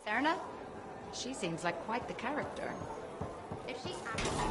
Serna? She seems like quite the character. If she's actually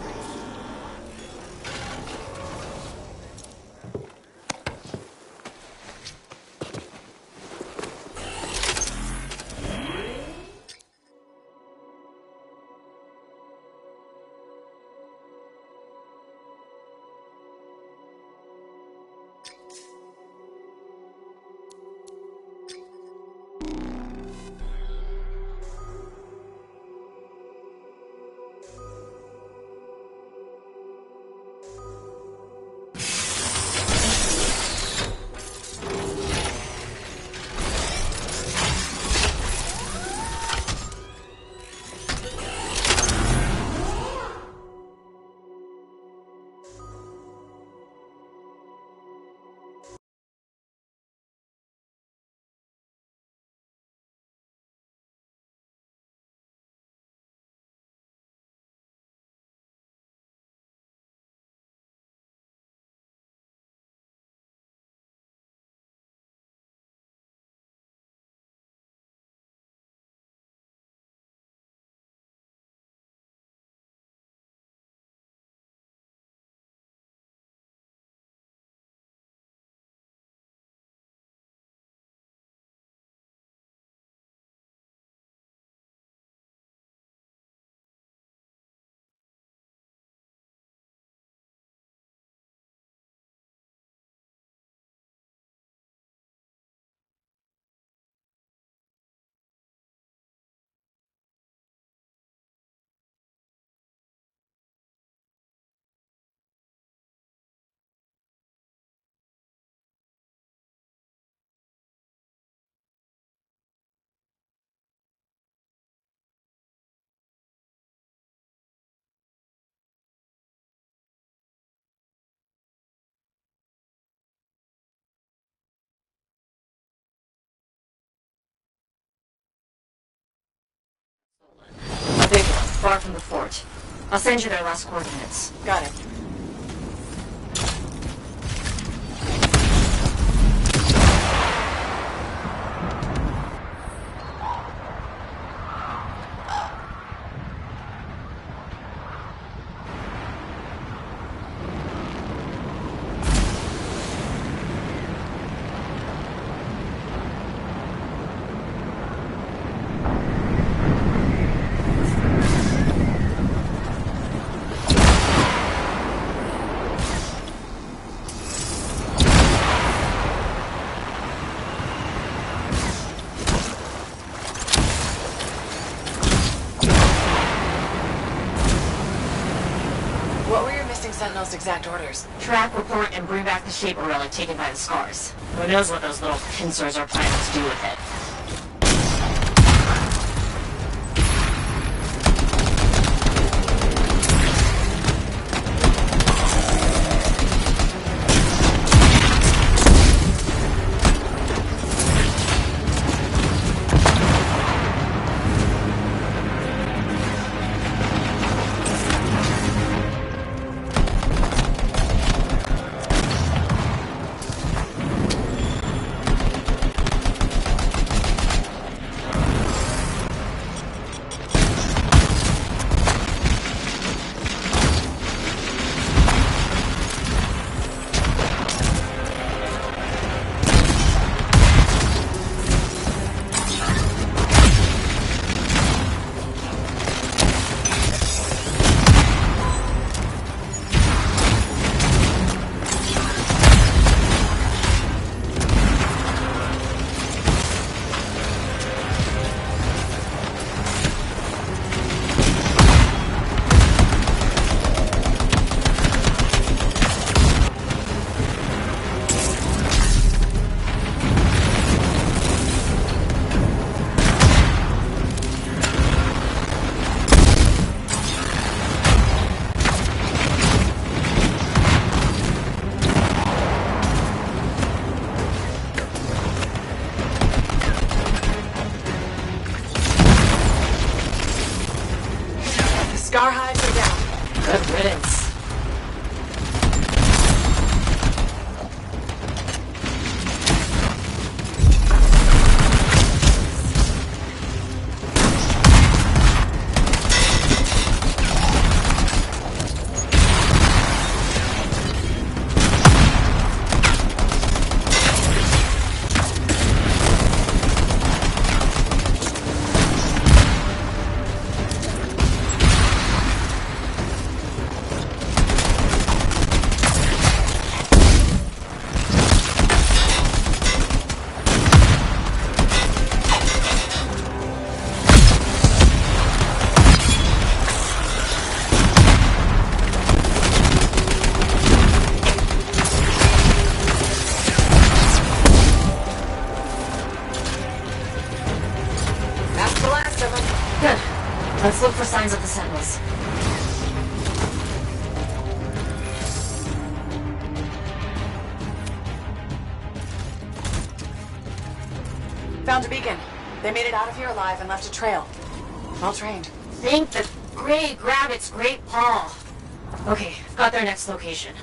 far from the fort. I'll send you their last coordinates. Got it. Sentinel's exact orders. Track, report, and bring back the shaper relic taken by the Scars. Who knows what those little pincers are planning to do with it. Scar hides are down. Good riddance. Let's look for signs of the Sentinels. Found a beacon. They made it out of here alive and left a trail. Well trained. Think the Grey grab its great paw. Okay, got their next location.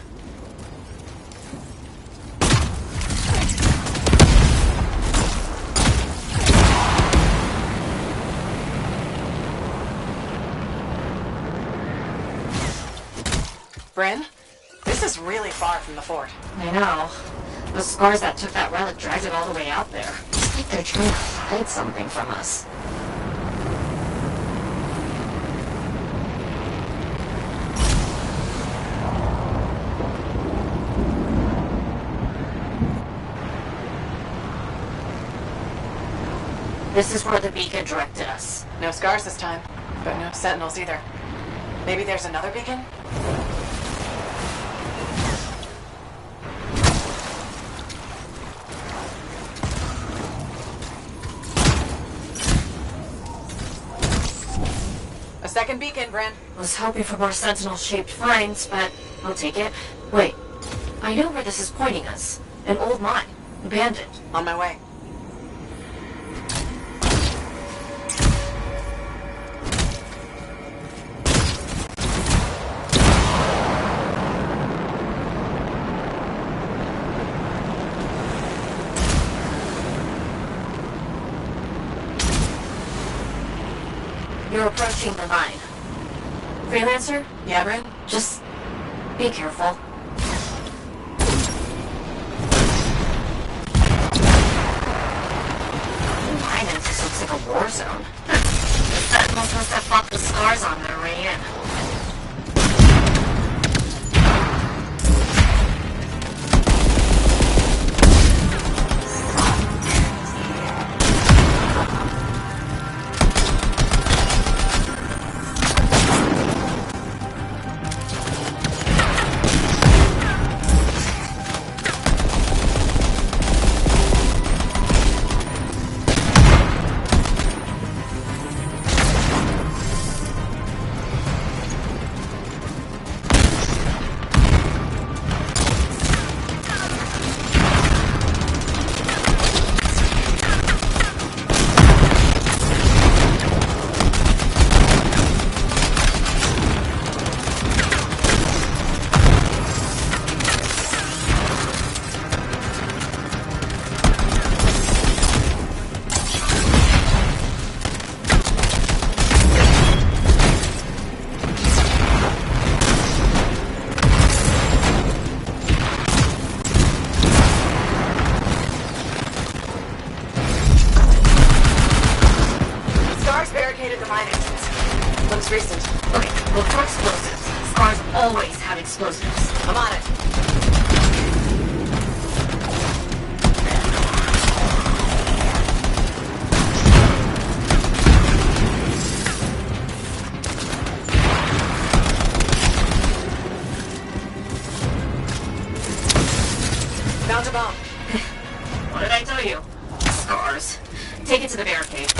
Bryn, this is really far from the fort. I know. The Scars that took that relic dragged it all the way out there. It's like they're trying to hide something from us. This is where the beacon directed us. No Scars this time, but no Sentinels either. Maybe there's another beacon? A second beacon, Bryn. Was hoping for more sentinel-shaped finds, but I'll take it. Wait, I know where this is pointing us. An old mine. Abandoned. On my way. You're approaching the mine. Freelancer? Yeah, Bryn? Just be careful. Mine just looks like a war zone. The Sentinels must have fought the scars on their way in. Recent. Okay, look for explosives. Scars always have explosives. I'm on it. Found a bomb. What did I tell you? Scars. Take it to the barricade.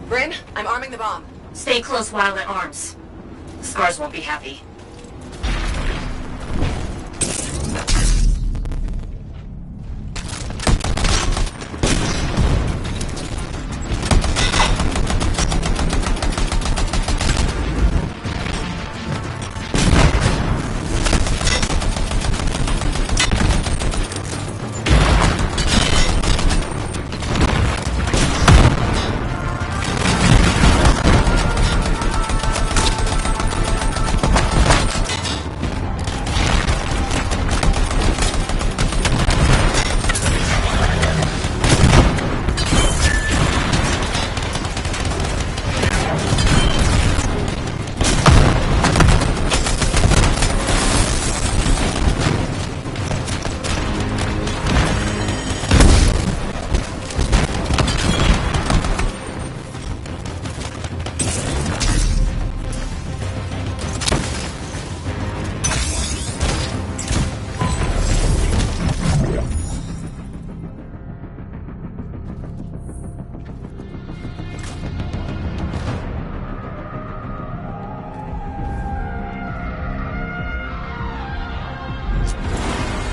Bryn, I'm arming the bomb. Stay close while it arms. Scars won't be happy.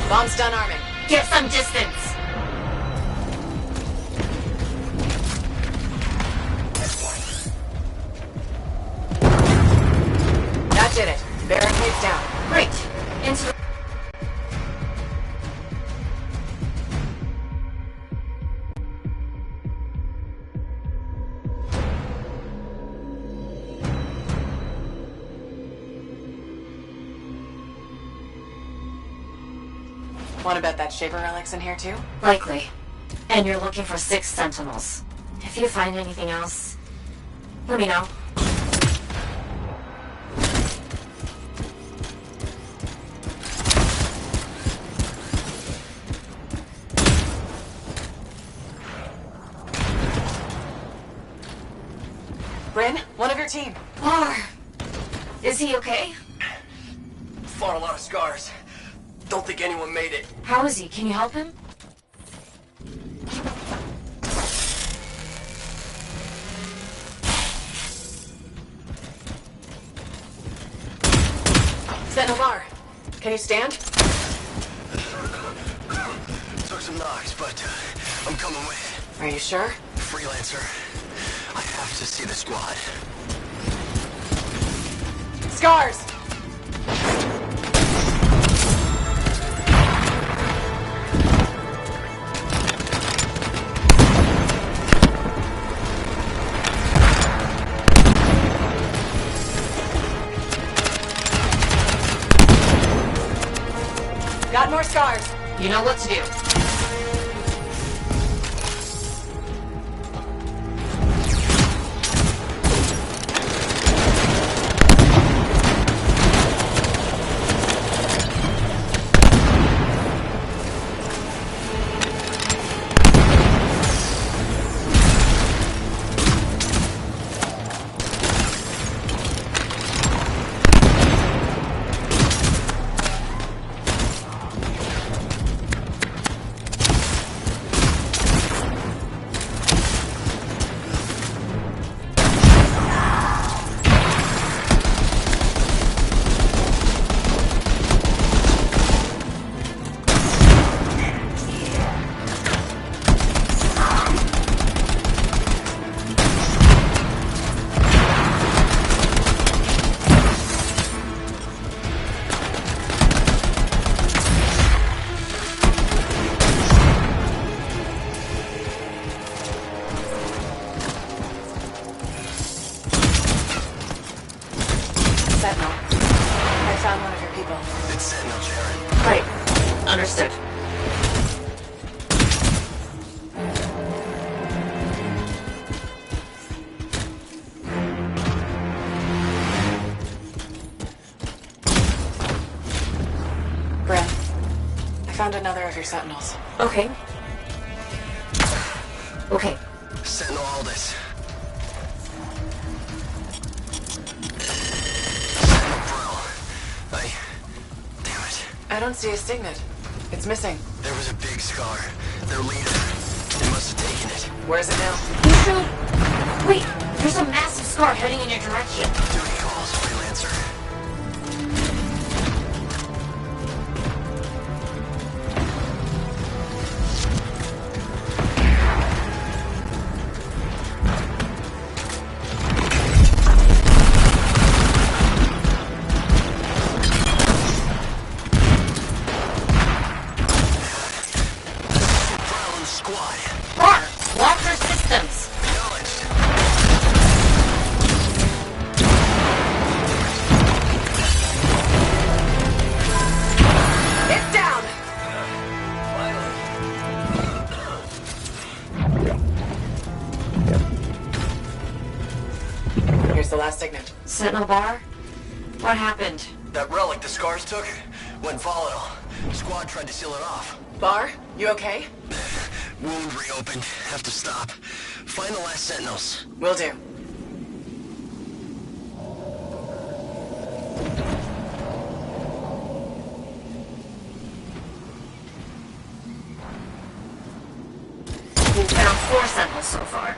Bomb's done arming. Get some distance! That did it. Barricade's down. Great. Into the... Want to bet that Shaper relic's in here too? Likely. And you're looking for 6 Sentinels. If you find anything else, let me know. Bryn, one of your team. Lar! Is he okay? Fought a lot of scars. Don't think anyone made it. How is he? Can you help him? Sentinel Bar, can you stand? Took some knocks, but I'm coming with it. Are you sure? Freelancer. I have to see the squad. Scars! Got more scars. You know what to do. Sentinel. I found one of your people. It's Sentinel, Jared. Right. Understood. Brent, I found another of your Sentinels. Okay. Okay. Sentinel Aldous. Damn it. I don't see a signet. It's missing. There was a big scar. Their leader. They must have taken it. Where is it now? You should... Wait, there's a massive scar heading in your direction. Duty calls, Freelancer. Walker systems. Acknowledged. It's down! Here's the last signet. Sentinel bar? What happened? That relic the scars took went volatile. Squad tried to seal it off. Bar, you okay? Wound reopened. Have to stop. Find the last sentinels. Will do. We've found 4 sentinels so far.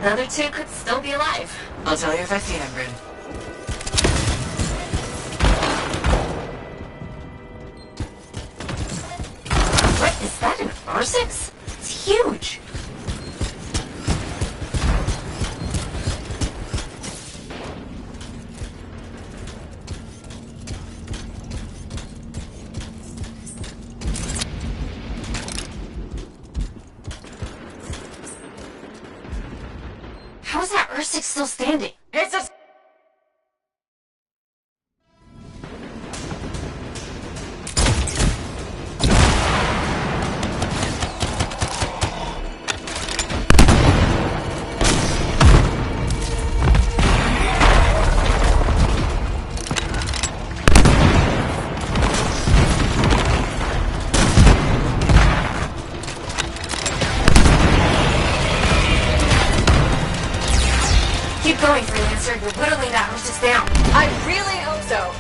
The other 2 could still be alive. I'll tell you if I see them, Bryn. What, is that an R6? It's huge! How is that R6 still standing? It's a... Keep going, Freelancer. You're whittling that R6 down. I really hope so.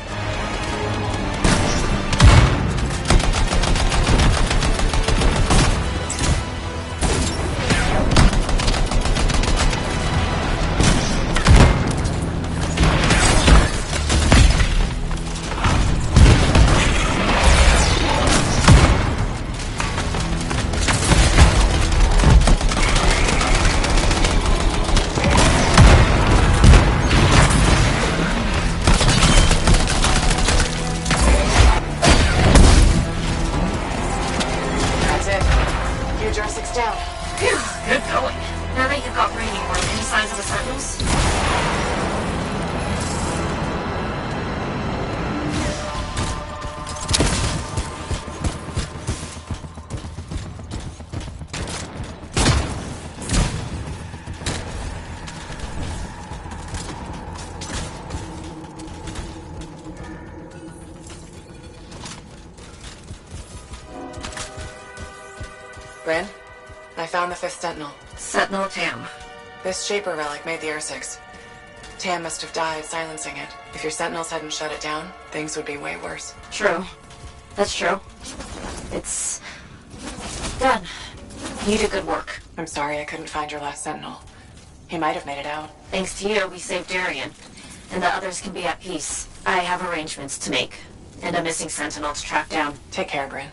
Phew, good going. Now that you've got breathing room, any signs of the sentinels? Bryn, I found the 5th Sentinel. Sentinel Tam. This Shaper relic made the Ursics. Tam must have died silencing it. If your Sentinels hadn't shut it down, things would be way worse. True. That's true. It's... done. You did good work. I'm sorry I couldn't find your last Sentinel. He might have made it out. Thanks to you, we saved Darien. And the others can be at peace. I have arrangements to make. And a missing Sentinel to track down. Take care, Bryn.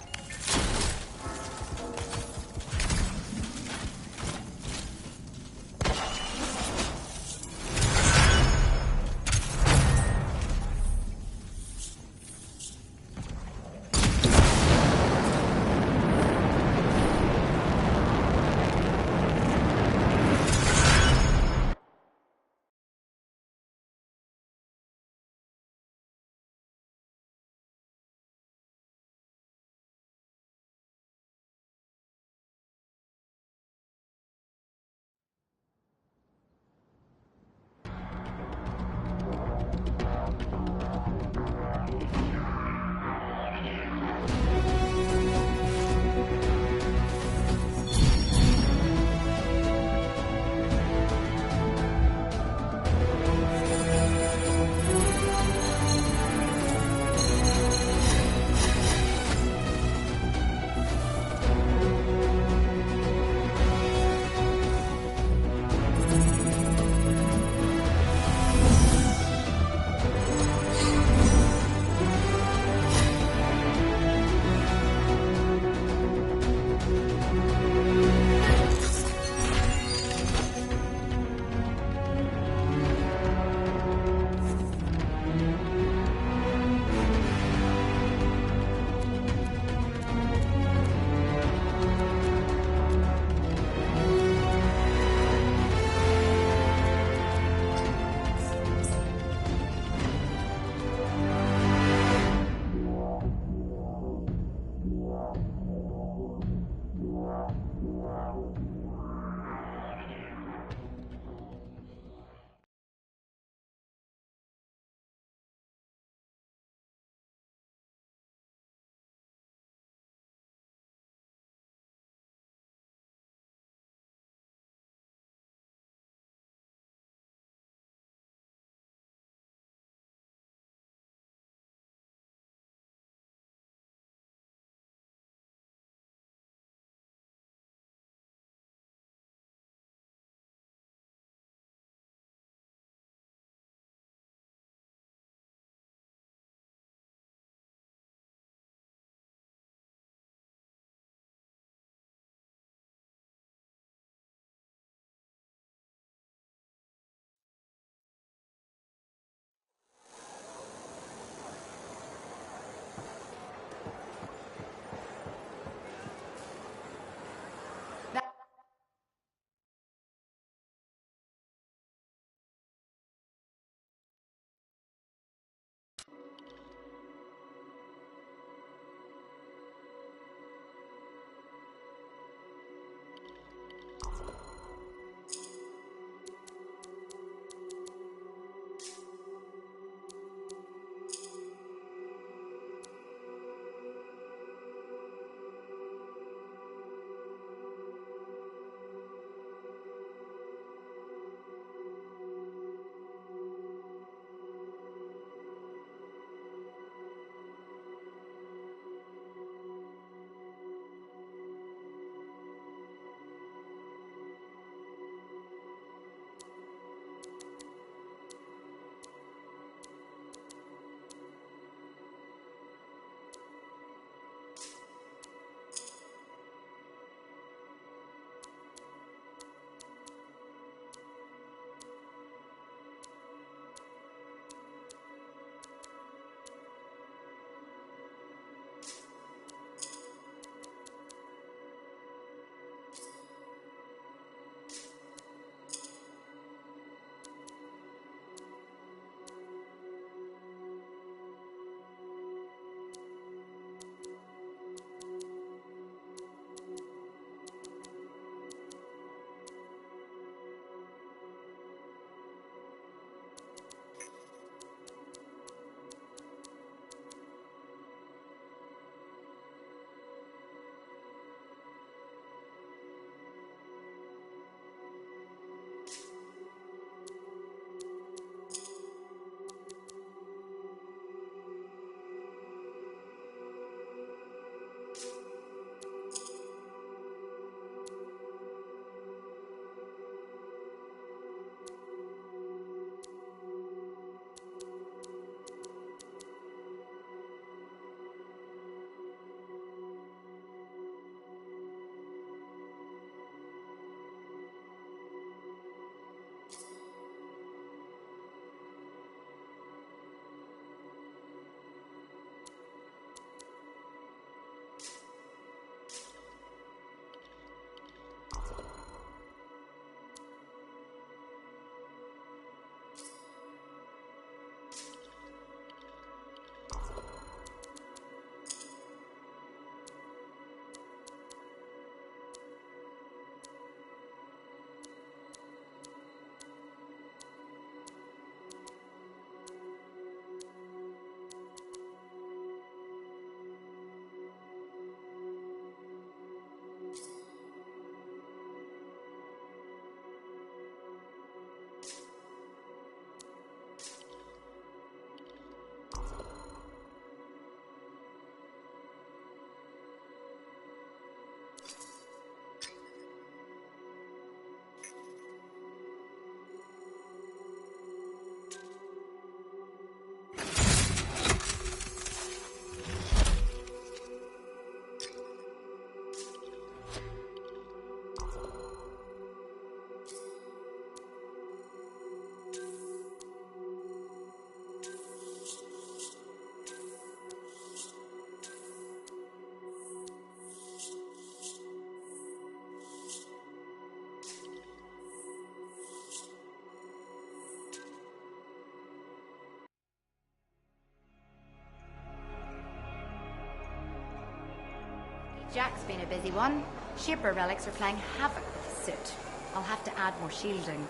Jack's been a busy one. Shaper relics are playing havoc with the suit. I'll have to add more shielding.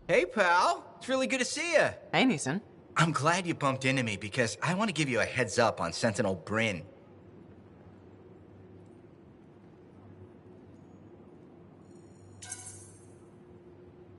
Hey, pal. It's really good to see you. Hey, Neeson. I'm glad you bumped into me because I want to give you a heads up on Sentinel Bryn.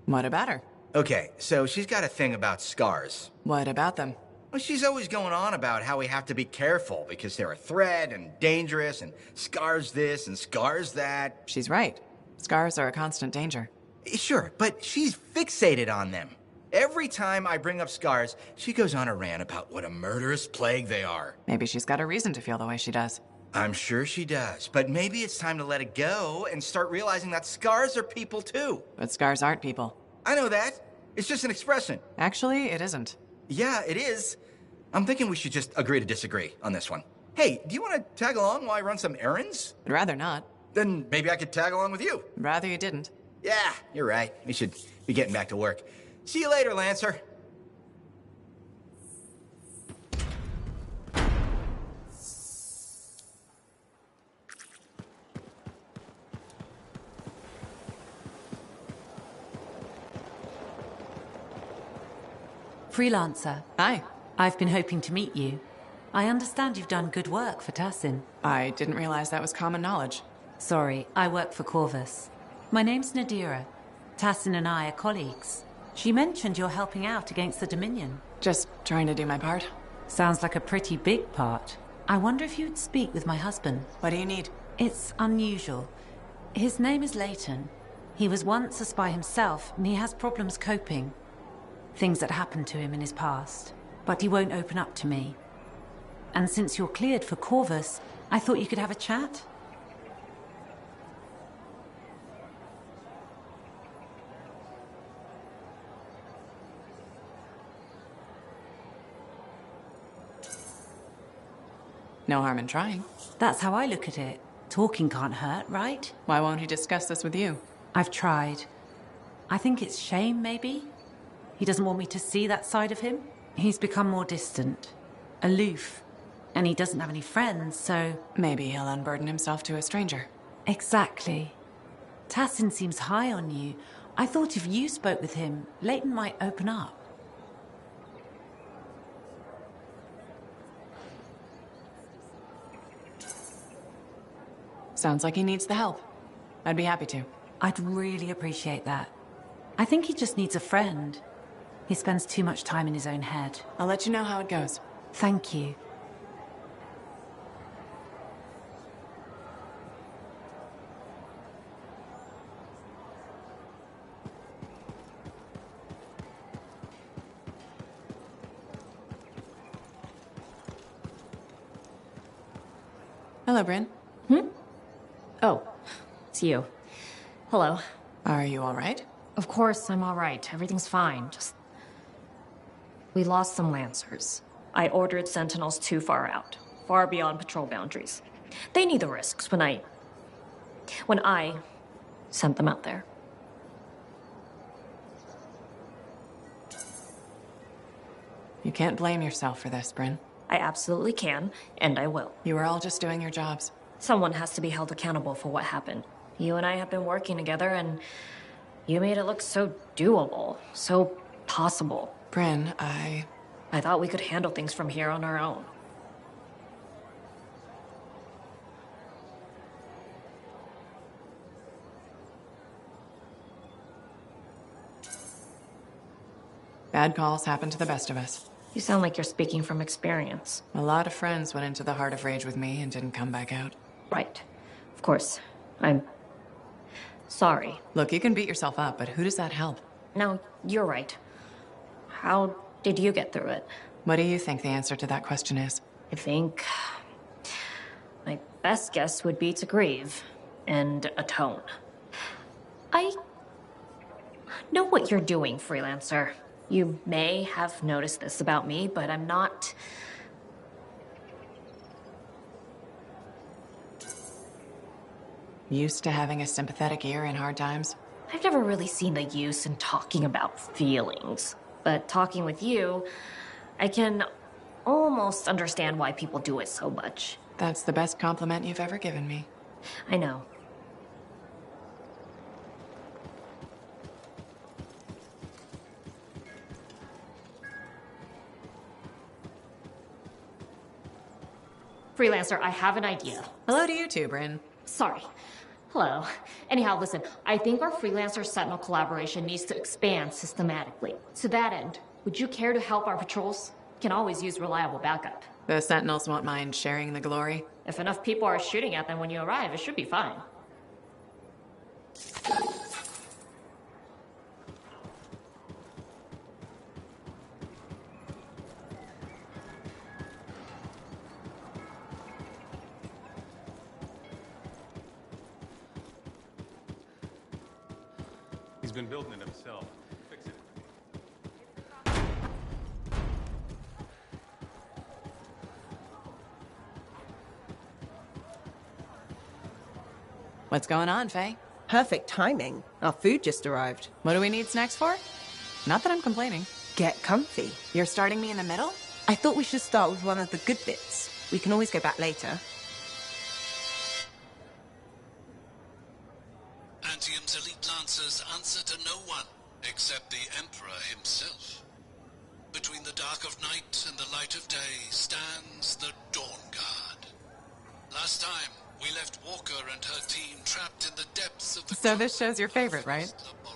What about her? Okay, so she's got a thing about scars. What about them? Well, she's always going on about how we have to be careful because they're a threat and dangerous and scars this and scars that. She's right. Scars are a constant danger. Sure, but she's fixated on them. Every time I bring up scars, she goes on a rant about what a murderous plague they are. Maybe she's got a reason to feel the way she does. I'm sure she does, but maybe it's time to let it go and start realizing that scars are people too. But scars aren't people. I know that. It's just an expression. Actually, it isn't. Yeah, it is. I'm thinking we should just agree to disagree on this one. Hey, do you want to tag along while I run some errands? I'd rather not. Then maybe I could tag along with you. Rather you didn't. Yeah, you're right. We should be getting back to work. See you later, Lancer. Freelancer. Hi. I've been hoping to meet you. I understand you've done good work for Tassin. I didn't realize that was common knowledge. Sorry, I work for Corvus. My name's Nadira. Tassin and I are colleagues. She mentioned you're helping out against the Dominion. Just trying to do my part. Sounds like a pretty big part. I wonder if you'd speak with my husband. What do you need? It's unusual. His name is Leighton. He was once a spy himself, and he has problems coping. Things that happened to him in his past. But he won't open up to me. And since you're cleared for Corvus, I thought you could have a chat. No harm in trying. That's how I look at it. Talking can't hurt, right? Why won't he discuss this with you? I've tried. I think it's shame, maybe. He doesn't want me to see that side of him. He's become more distant, aloof, and he doesn't have any friends, so... Maybe he'll unburden himself to a stranger. Exactly. Tassin seems high on you. I thought if you spoke with him, Leighton might open up. Sounds like he needs the help. I'd be happy to. I'd really appreciate that. I think he just needs a friend. He spends too much time in his own head. I'll let you know how it goes. Thank you. Hello, Bryn. Oh, it's you. Hello. Are you all right? Of course, I'm all right. Everything's fine. Just... we lost some Lancers. I ordered Sentinels too far out. Far beyond patrol boundaries. They need the risks when I sent them out there. You can't blame yourself for this, Bryn. I absolutely can, and I will. You were all just doing your jobs. Someone has to be held accountable for what happened. You and I have been working together, and you made it look so doable, so possible. Bryn, I thought we could handle things from here on our own. Bad calls happen to the best of us. You sound like you're speaking from experience. A lot of friends went into the Heart of Rage with me and didn't come back out. Right. Of course. I'm sorry. Look, you can beat yourself up, but who does that help? No, you're right. How did you get through it? What do you think the answer to that question is? I think my best guess would be to grieve and atone. I know what you're doing, freelancer. You may have noticed this about me, but I'm not... Used to having a sympathetic ear in hard times? I've never really seen the use in talking about feelings. But talking with you, I can almost understand why people do it so much. That's the best compliment you've ever given me. I know. Freelancer, I have an idea. Hello to you too, Bryn. Sorry. Hello. Anyhow, listen, I think our Freelancer Sentinel collaboration needs to expand systematically. To that end, would you care to help our patrols? Can always use reliable backup. The Sentinels won't mind sharing the glory. If enough people are shooting at them when you arrive, it should be fine. He's been building it himself. Fix it. What's going on, Faye? Perfect timing. Our food just arrived. What do we need snacks for? Not that I'm complaining. Get comfy. You're starting me in the middle? I thought we should start with one of the good bits. We can always go back later. Antium's elite lancers answer to no one except the Emperor himself. Between the dark of night and the light of day stands the Dawn Guard. Last time, we left Walker and her team trapped in the depths of the... So this show's your favorite, right?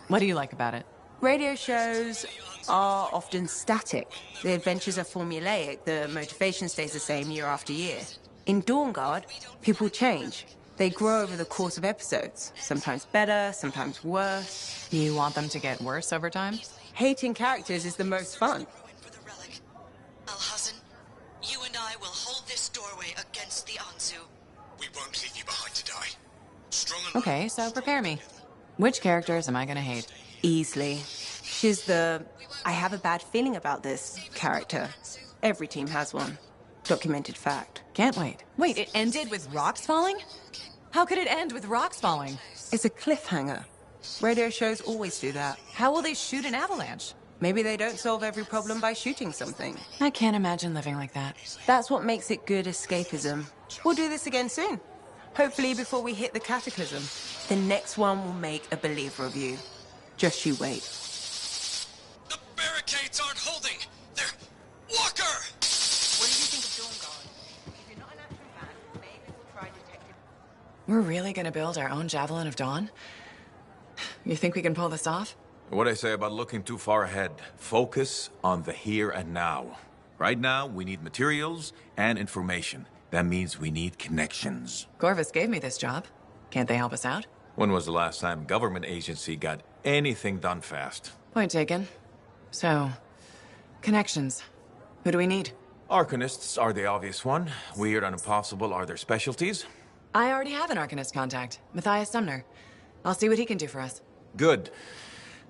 What do you like about it? Radio shows are often static. The adventures are formulaic. The motivation stays the same year after year. In Dawn Guard, people change. They grow over the course of episodes. Sometimes better, sometimes worse. You want them to get worse over time? Hating characters is the most fun. Al-Hassan, you and I will hold this doorway against the Anzu. We won't leave you behind to die. Strong and Okay, so prepare me. Which characters am I gonna hate? Easily. She's the I have a bad feeling about this character. Every team has one. Documented fact. Can't wait. Wait, it ended with rocks falling? How could it end with rocks falling? It's a cliffhanger. Radio shows always do that. How will they shoot an avalanche? Maybe they don't solve every problem by shooting something. I can't imagine living like that. That's what makes it good escapism. We'll do this again soon. Hopefully before we hit the cataclysm. The next one will make a believer of you. Just you wait. the barricades aren't holding! They're... Walker! What do you think of Dawn Guard? If you're not an action fan, maybe we'll try Detective... We're really gonna build our own Javelin of Dawn? You think we can pull this off? What I say about looking too far ahead. Focus on the here and now. Right now, we need materials and information. That means we need connections. Corvus gave me this job. Can't they help us out? When was the last time a government agency got anything done fast? Point taken. So, connections. Who do we need? Arcanists are the obvious one. Weird and impossible are their specialties. I already have an Arcanist contact, Matthias Sumner. I'll see what he can do for us. Good.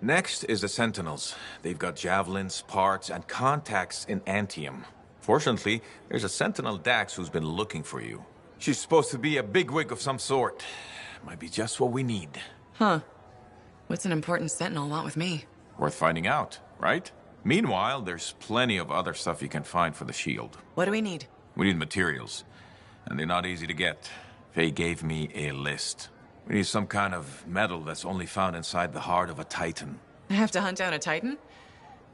Next is the Sentinels. They've got javelins, parts, and contacts in Anthem. Fortunately, there's a Sentinel Dax who's been looking for you. She's supposed to be a bigwig of some sort. Might be just what we need. Huh. What's an important Sentinel want with me? Worth finding out, right? Meanwhile, there's plenty of other stuff you can find for the shield. What do we need? We need materials, and they're not easy to get. Faye gave me a list. We need some kind of metal that's only found inside the heart of a Titan. I have to hunt down a Titan?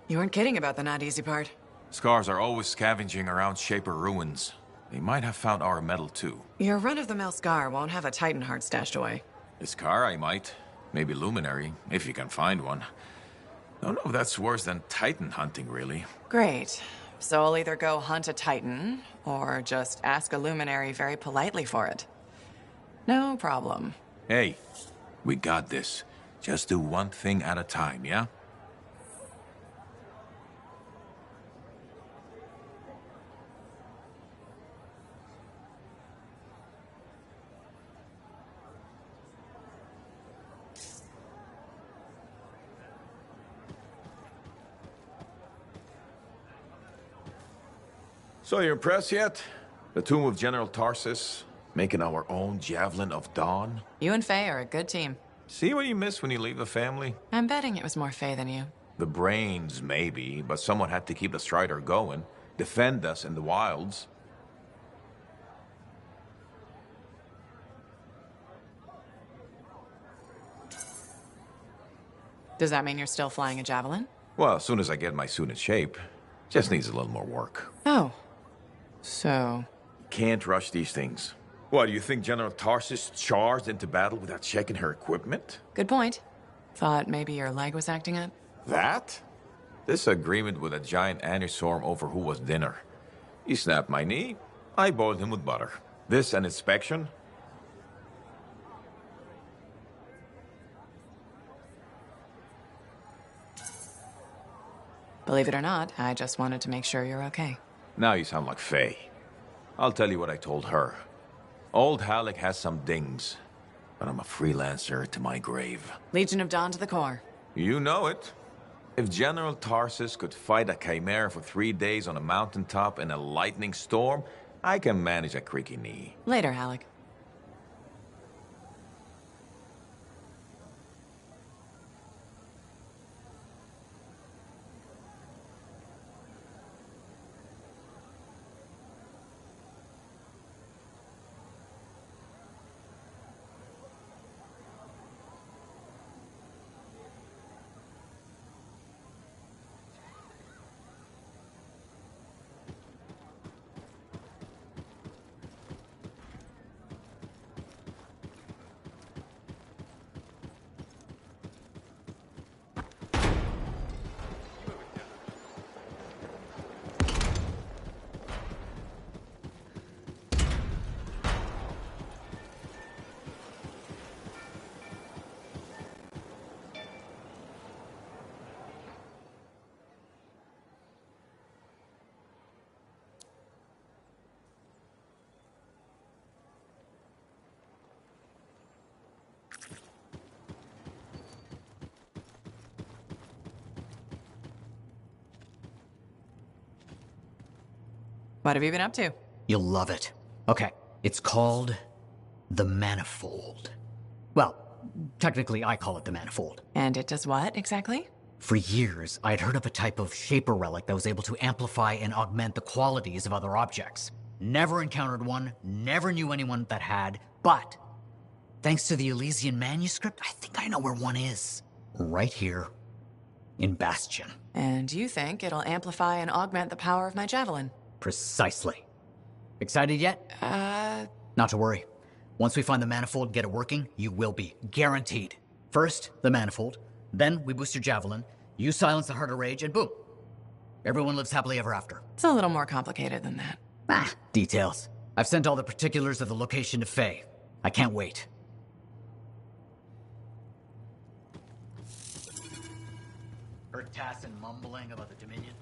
You weren't kidding about the not easy part. Scars are always scavenging around Shaper ruins. They might have found our metal too. Your run-of-the-mill Scar won't have a Titan heart stashed away. The Scar I might. Maybe Luminary, if you can find one. Don't know if that's worse than Titan hunting, really. Great. So I'll either go hunt a Titan, or just ask a luminary very politely for it. No problem. Hey, we got this. Just do one thing at a time, yeah? So you impressed yet? The tomb of General Tarsus, making our own Javelin of Dawn? You and Faye are a good team. See what you miss when you leave the family? I'm betting it was more Faye than you. The brains, maybe, but someone had to keep the Strider going, defend us in the wilds. Does that mean you're still flying a Javelin? Well, as soon as I get my suit in shape. Just needs a little more work. Oh. So... Can't rush these things. What, do you think General Tarsus charged into battle without checking her equipment? Good point. Thought maybe your leg was acting up? That? This agreement with a giant aneurysm over who was dinner. He snapped my knee, I boiled him with butter. This an inspection? Believe it or not, I just wanted to make sure you're okay. Now you sound like Faye. I'll tell you what I told her. Old Halleck has some dings, but I'm a freelancer to my grave. Legion of Dawn to the core. You know it. If General Tarsus could fight a chimera for 3 days on a mountaintop in a lightning storm, I can manage a creaky knee. Later, Halleck. What have you been up to? You'll love it. Okay, it's called the Manifold. Well, technically I call it the Manifold. And it does what, exactly? For years, I'd heard of a type of Shaper relic that was able to amplify and augment the qualities of other objects. Never encountered one, never knew anyone that had, but thanks to the Elysian manuscript, I think I know where one is. Right here in Bastion. And you think it'll amplify and augment the power of my Javelin? Precisely. Excited yet? Not to worry. Once we find the Manifold and get it working, you will be. Guaranteed. First, the Manifold. Then we boost your Javelin. You silence the Heart of Rage, and boom. Everyone lives happily ever after. It's a little more complicated than that. Details. I've sent all the particulars of the location to Faye. I can't wait. Heard Tassin mumbling about the Dominion?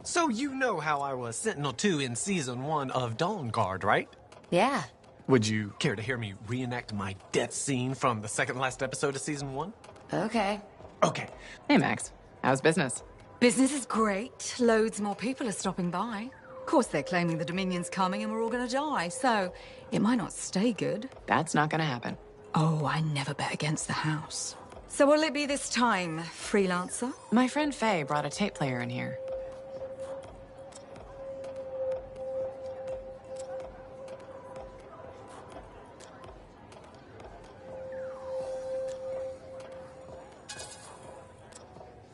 So you know how I was Sentinel-2 in Season 1 of Dawn Guard, right? Yeah. Would you care to hear me reenact my death scene from the second last episode of Season 1? Okay. Okay. Hey, Max. How's business? Business is great. Loads more people are stopping by. Of course, they're claiming the Dominion's coming and we're all gonna die, so it might not stay good. That's not gonna happen. Oh, I never bet against the house. So what'll it be this time, freelancer? My friend Faye brought a tape player in here.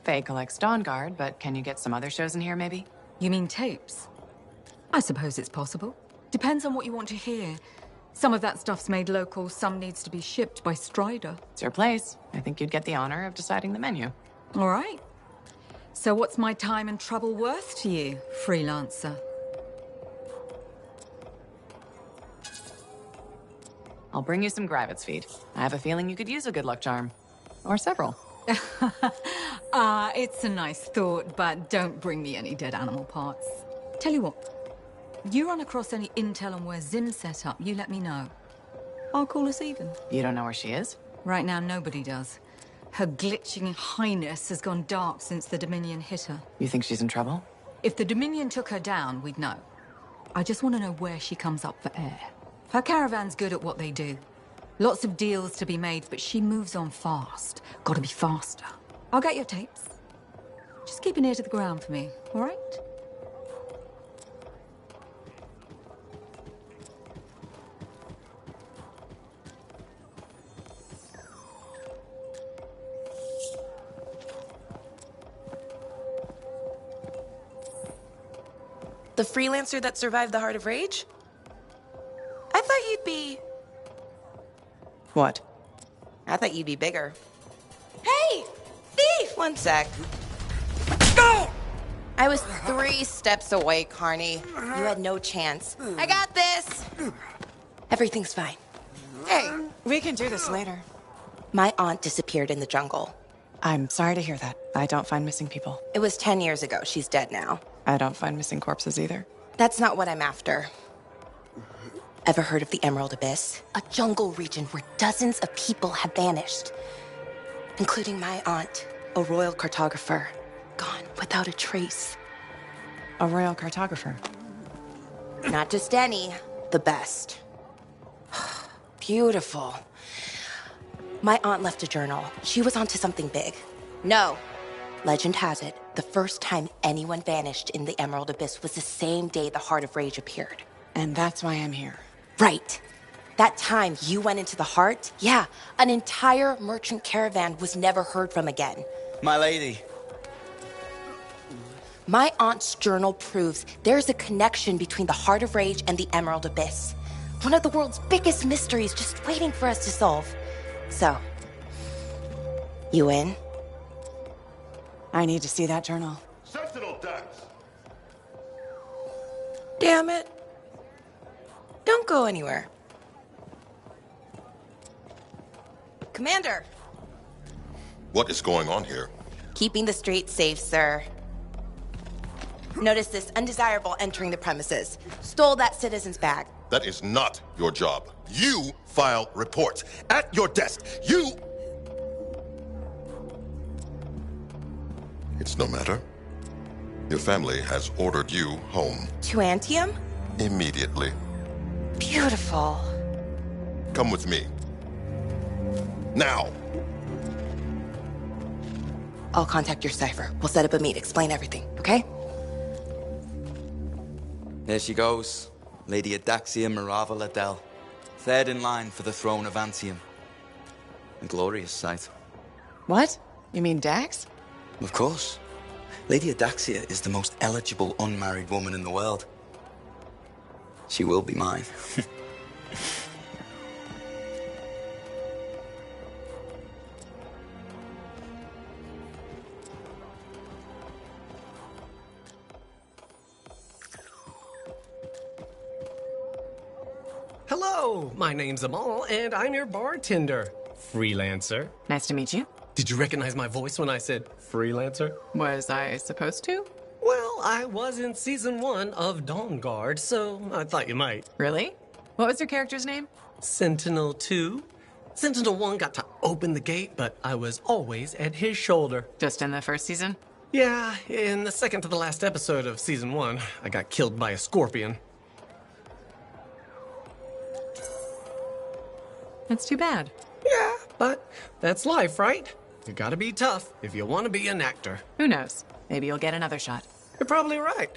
Faye collects Dawn Guard, but can you get some other shows in here, maybe? You mean tapes? I suppose it's possible. Depends on what you want to hear. Some of that stuff's made local, some needs to be shipped by Strider. It's your place. I think you'd get the honor of deciding the menu. All right. So what's my time and trouble worth to you, freelancer? I'll bring you some Gravit's feed. I have a feeling you could use a good luck charm. Or several. It's a nice thought, but don't bring me any dead animal parts. Tell you what, you run across any intel on where Zim's set up, you let me know. I'll call us even. You don't know where she is? Right now, nobody does. Her glitching highness has gone dark since the Dominion hit her. You think she's in trouble? If the Dominion took her down, we'd know. I just want to know where she comes up for air. Her caravan's good at what they do. Lots of deals to be made, but she moves on fast. Gotta be faster. I'll get your tapes. Just keep an ear to the ground for me, all right? The freelancer that survived the Heart of Rage? I thought you'd be... What? I thought you'd be bigger. Hey! Thief! One sec. Go! I was 3 steps away, Carney. You had no chance. I got this! Everything's fine. Hey, we can do this later. My aunt disappeared in the jungle. I'm sorry to hear that. I don't find missing people. It was 10 years ago. She's dead now. I don't find missing corpses either. That's not what I'm after. Ever heard of the Emerald Abyss? A jungle region where dozens of people have vanished. Including my aunt, a royal cartographer. Gone without a trace. A royal cartographer? Not just any, the best. Beautiful. My aunt left a journal. She was onto something big. No. Legend has it, the first time anyone vanished in the Emerald Abyss was the same day the Heart of Rage appeared. And that's why I'm here. Right. That time you went into the Heart, yeah, an entire merchant caravan was never heard from again. My lady. My aunt's journal proves there's a connection between the Heart of Rage and the Emerald Abyss. One of the world's biggest mysteries just waiting for us to solve. So, you in? I need to see that journal. Sentinel decks. Damn it. Don't go anywhere. Commander! What is going on here? Keeping the streets safe, sir. Notice this undesirable entering the premises. Stole that citizen's bag. That is not your job. You file reports. At your desk, you... It's no matter. Your family has ordered you home. To Anthem? Immediately. Beautiful. Come with me. Now! I'll contact your cipher. We'll set up a meet, explain everything, okay? There she goes. Lady Adaxia Mirava Ladell. Third in line for the throne of Anthem. A glorious sight. What? You mean Dax? Of course. Lady Adaxia is the most eligible unmarried woman in the world. She will be mine. Hello, my name's Amal, and I'm your bartender. Freelancer. Nice to meet you. Did you recognize my voice when I said freelancer? Was I supposed to? Well, I was in season 1 of Dawn Guard, so I thought you might. Really? What was your character's name? Sentinel 2. Sentinel 1 got to open the gate, but I was always at his shoulder. Just in the first season? Yeah, in the second to the last episode of season 1, I got killed by a scorpion. That's too bad. Yeah, but that's life, right? You gotta be tough if you want to be an actor. Who knows? Maybe you'll get another shot. You're probably right.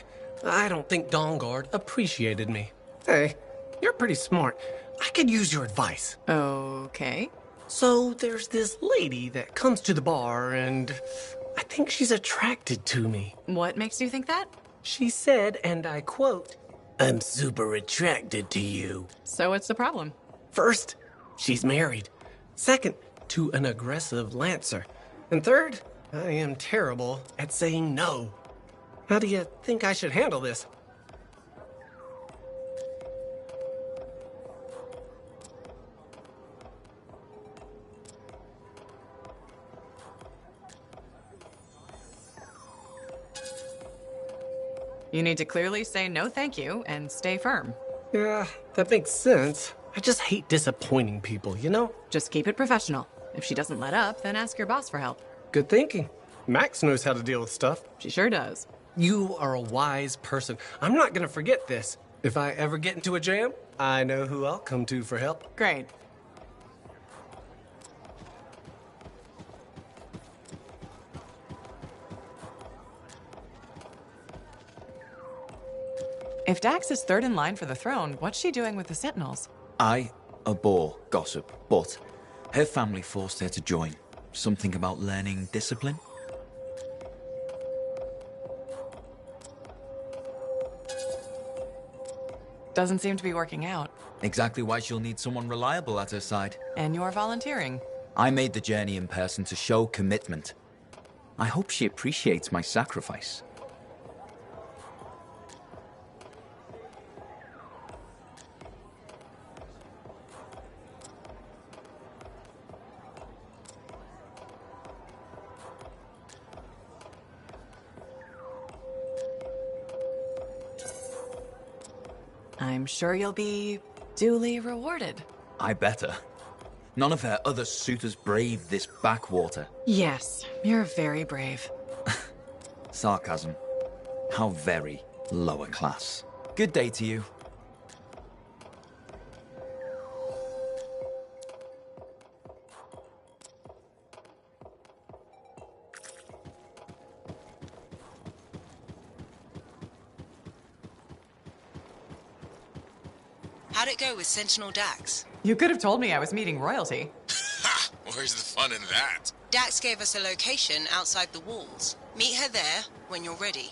I don't think Dawn Guard appreciated me. Hey, you're pretty smart. I could use your advice. Okay. So there's this lady that comes to the bar, and I think she's attracted to me. What makes you think that? She said, and I quote, "I'm super attracted to you." So what's the problem? First, she's married. Second, to an aggressive Lancer. And third, I am terrible at saying no. How do you think I should handle this? You need to clearly say no thank you and stay firm. Yeah, that makes sense. I just hate disappointing people, you know? Just keep it professional. If she doesn't let up, then ask your boss for help. Good thinking. Max knows how to deal with stuff. She sure does. You are a wise person. I'm not gonna forget this. If I ever get into a jam, I know who I'll come to for help. Great. If Dax is third in line for the throne, what's she doing with the Sentinels? I abhor gossip, but her family forced her to join. Something about learning discipline? Doesn't seem to be working out. Exactly why she'll need someone reliable at her side. And you're volunteering. I made the journey in person to show commitment. I hope she appreciates my sacrifice. I'm sure you'll be duly rewarded. I better. None of her other suitors braved this backwater. Yes, you're very brave. Sarcasm. How very lower class. Good day to you. How'd it go with Sentinel Dax? You could have told me I was meeting royalty. Ha! Where's the fun in that? Dax gave us a location outside the walls. Meet her there when you're ready.